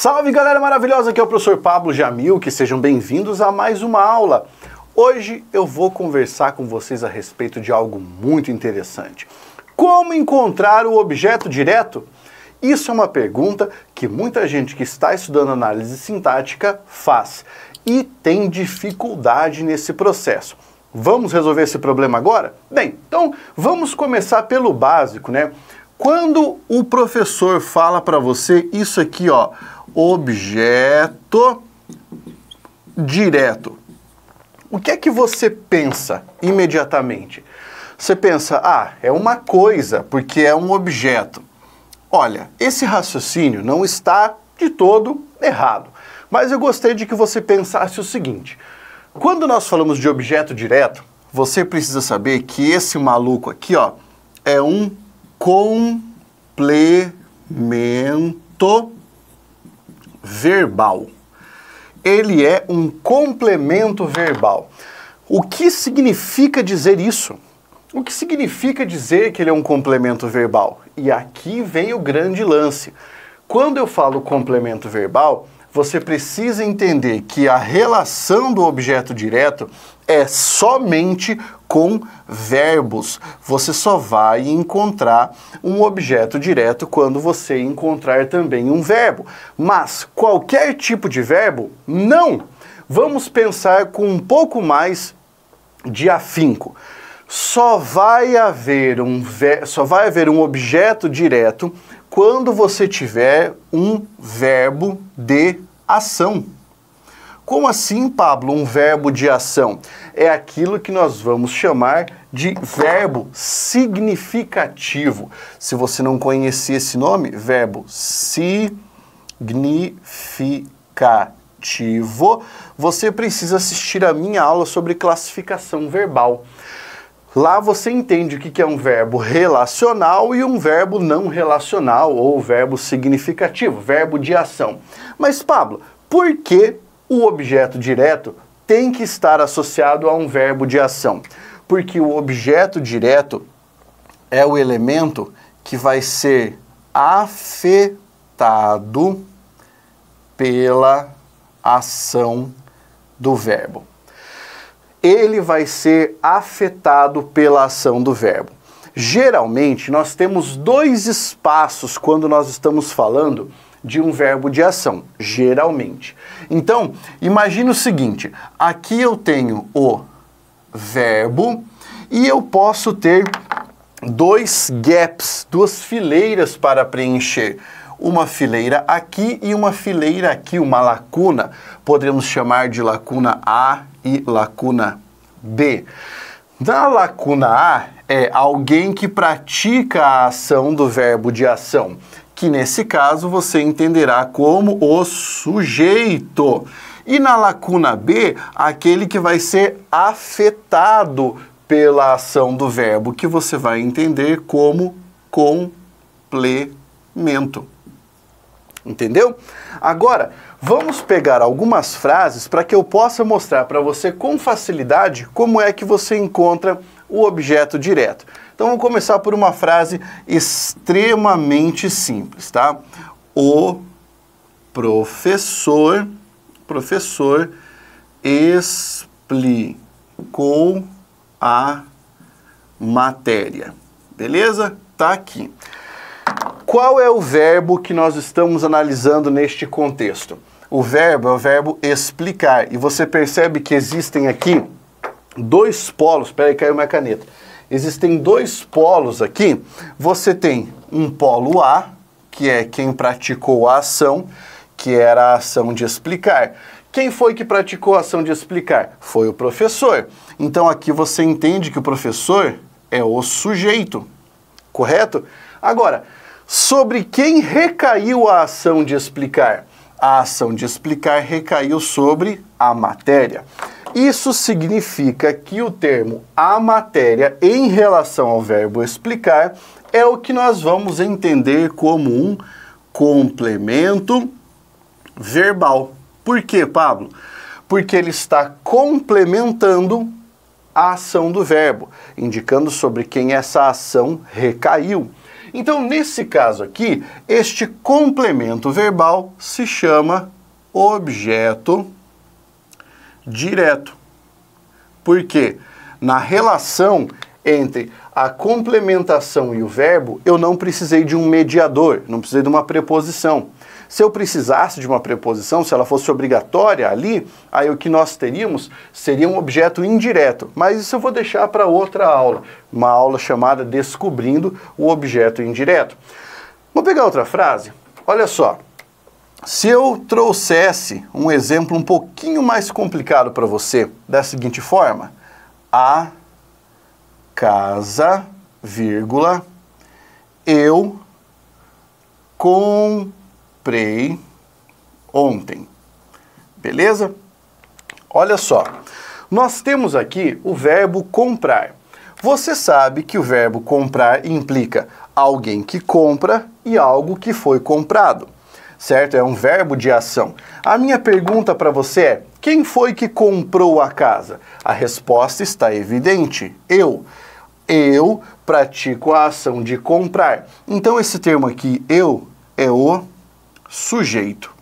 Salve galera maravilhosa, aqui é o professor Pablo Jamil, que sejam bem-vindos a mais uma aula. Hoje eu vou conversar com vocês a respeito de algo muito interessante. Como encontrar o objeto direto? Isso é uma pergunta que muita gente que está estudando análise sintática faz e tem dificuldade nesse processo. Vamos resolver esse problema agora? Bem, então vamos começar pelo básico, né? Quando o professor fala para você isso aqui, ó, objeto direto, o que é que você pensa imediatamente? Você pensa, é uma coisa, porque é um objeto. Olha, esse raciocínio não está de todo errado, mas eu gostei de que você pensasse o seguinte: quando nós falamos de objeto direto, você precisa saber que esse maluco aqui, ó, é um complemento verbal. Ele é um complemento verbal. O que significa dizer isso? O que significa dizer que ele é um complemento verbal? E aqui vem o grande lance. Quando eu falo complemento verbal, você precisa entender que a relação do objeto direto é somente com verbos. Você só vai encontrar um objeto direto quando você encontrar também um verbo. Mas qualquer tipo de verbo, não! Vamos pensar com um pouco mais de afinco. Só vai haver um objeto direto quando você tiver um verbo de ação. Como assim, Pablo, um verbo de ação? É aquilo que nós vamos chamar de verbo significativo. Se você não conhecia esse nome, verbo significativo, você precisa assistir a minha aula sobre classificação verbal. Lá você entende o que é um verbo relacional e um verbo não relacional, ou verbo significativo, verbo de ação. Mas, Pablo, por que o objeto direto tem que estar associado a um verbo de ação? Porque o objeto direto é o elemento que vai ser afetado pela ação do verbo. Ele vai ser afetado pela ação do verbo. Geralmente, nós temos dois espaços quando nós estamos falando de um verbo de ação, geralmente. Então, imagine o seguinte, aqui eu tenho o verbo e eu posso ter dois gaps, duas fileiras para preencher. Uma fileira aqui e uma fileira aqui, uma lacuna. Podemos chamar de lacuna A e lacuna B. Na lacuna A é alguém que pratica a ação do verbo de ação, que nesse caso você entenderá como o sujeito. E na lacuna B, aquele que vai ser afetado pela ação do verbo, que você vai entender como complemento. Entendeu? Agora, vamos pegar algumas frases para que eu possa mostrar para você com facilidade como é que você encontra o objeto direto. Então, vamos começar por uma frase extremamente simples, tá? O professor explicou a matéria. Beleza? Tá aqui. Qual é o verbo que nós estamos analisando neste contexto? O verbo é o verbo explicar. E você percebe que existem aqui dois polos. Espera aí, caiu minha caneta. Existem dois polos aqui. Você tem um polo A, que é quem praticou a ação, que era a ação de explicar. Quem foi que praticou a ação de explicar? Foi o professor. Então aqui você entende que o professor é o sujeito, correto? Agora, sobre quem recaiu a ação de explicar? A ação de explicar recaiu sobre a matéria. Isso significa que o termo a matéria em relação ao verbo explicar é o que nós vamos entender como um complemento verbal. Por quê, Pablo? Porque ele está complementando a ação do verbo, indicando sobre quem essa ação recaiu. Então, nesse caso aqui, este complemento verbal se chama objeto direto. Por quê? Na relação entre a complementação e o verbo, eu não precisei de um mediador, não precisei de uma preposição. Se eu precisasse de uma preposição, se ela fosse obrigatória ali, aí o que nós teríamos seria um objeto indireto. Mas isso eu vou deixar para outra aula, uma aula chamada Descobrindo o Objeto Indireto. Vou pegar outra frase. Olha só, se eu trouxesse um exemplo um pouquinho mais complicado para você, da seguinte forma: a casa, vírgula, eu comprei ontem. Beleza? Olha só, nós temos aqui o verbo comprar. Você sabe que o verbo comprar implica alguém que compra e algo que foi comprado, certo? É um verbo de ação. A minha pergunta para você é: quem foi que comprou a casa? A resposta está evidente: eu. Eu pratico a ação de comprar. Então esse termo aqui, eu, é o sujeito.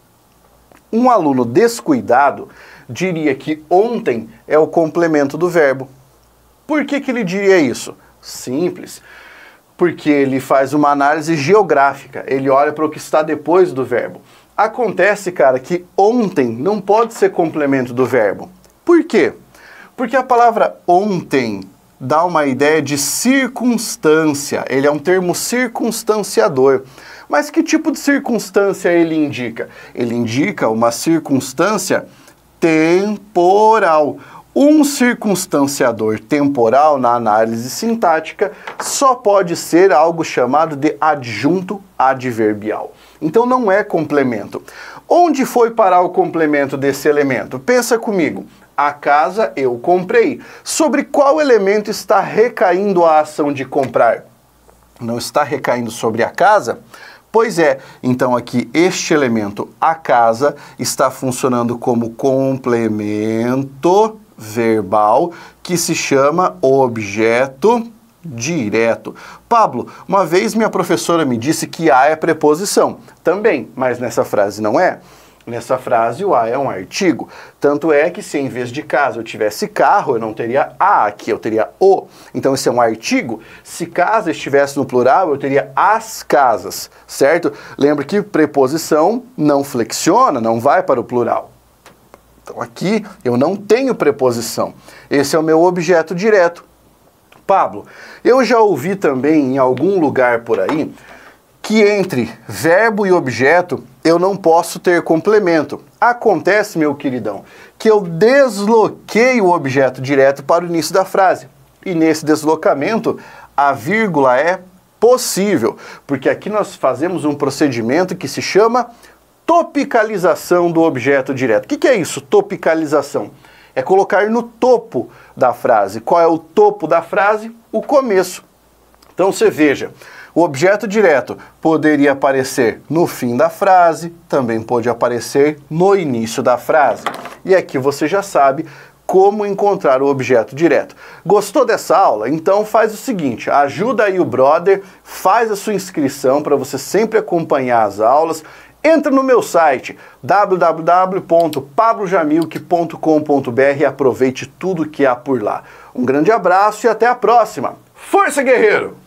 Um aluno descuidado diria que ontem é o complemento do verbo. Por que ele diria isso? Simples. Porque ele faz uma análise geográfica. Ele olha para o que está depois do verbo. Acontece, cara, que ontem não pode ser complemento do verbo. Por quê? Porque a palavra ontem dá uma ideia de circunstância. Ele é um termo circunstanciador. Mas que tipo de circunstância ele indica? Ele indica uma circunstância temporal. Um circunstanciador temporal, na análise sintática, só pode ser algo chamado de adjunto adverbial. Então não é complemento. Onde foi parar o complemento desse elemento? Pensa comigo. A casa eu comprei. Sobre qual elemento está recaindo a ação de comprar? Não está recaindo sobre a casa? Pois é, então aqui este elemento, a casa, está funcionando como complemento verbal que se chama objeto direto. Pablo, uma vez minha professora me disse que a é preposição. Também, mas nessa frase não é. Nessa frase o a é um artigo. Tanto é que se em vez de casa eu tivesse carro, eu não teria a aqui, eu teria o. Então esse é um artigo. Se casa estivesse no plural, eu teria as casas, certo? Lembra que preposição não flexiona, não vai para o plural. Então aqui eu não tenho preposição. Esse é o meu objeto direto. Pablo, eu já ouvi também em algum lugar por aí que entre verbo e objeto eu não posso ter complemento. Acontece, meu queridão, que eu desloquei o objeto direto para o início da frase. E nesse deslocamento, a vírgula é possível, porque aqui nós fazemos um procedimento que se chama topicalização do objeto direto. O que é isso, topicalização? É colocar no topo da frase. Qual é o topo da frase? O começo. Então você veja, o objeto direto poderia aparecer no fim da frase, também pode aparecer no início da frase. E aqui você já sabe como encontrar o objeto direto. Gostou dessa aula? Então faz o seguinte, ajuda aí o brother, faz a sua inscrição para você sempre acompanhar as aulas. Entra no meu site www.pablojamilk.com.br e aproveite tudo que há por lá. Um grande abraço e até a próxima. Força, guerreiro!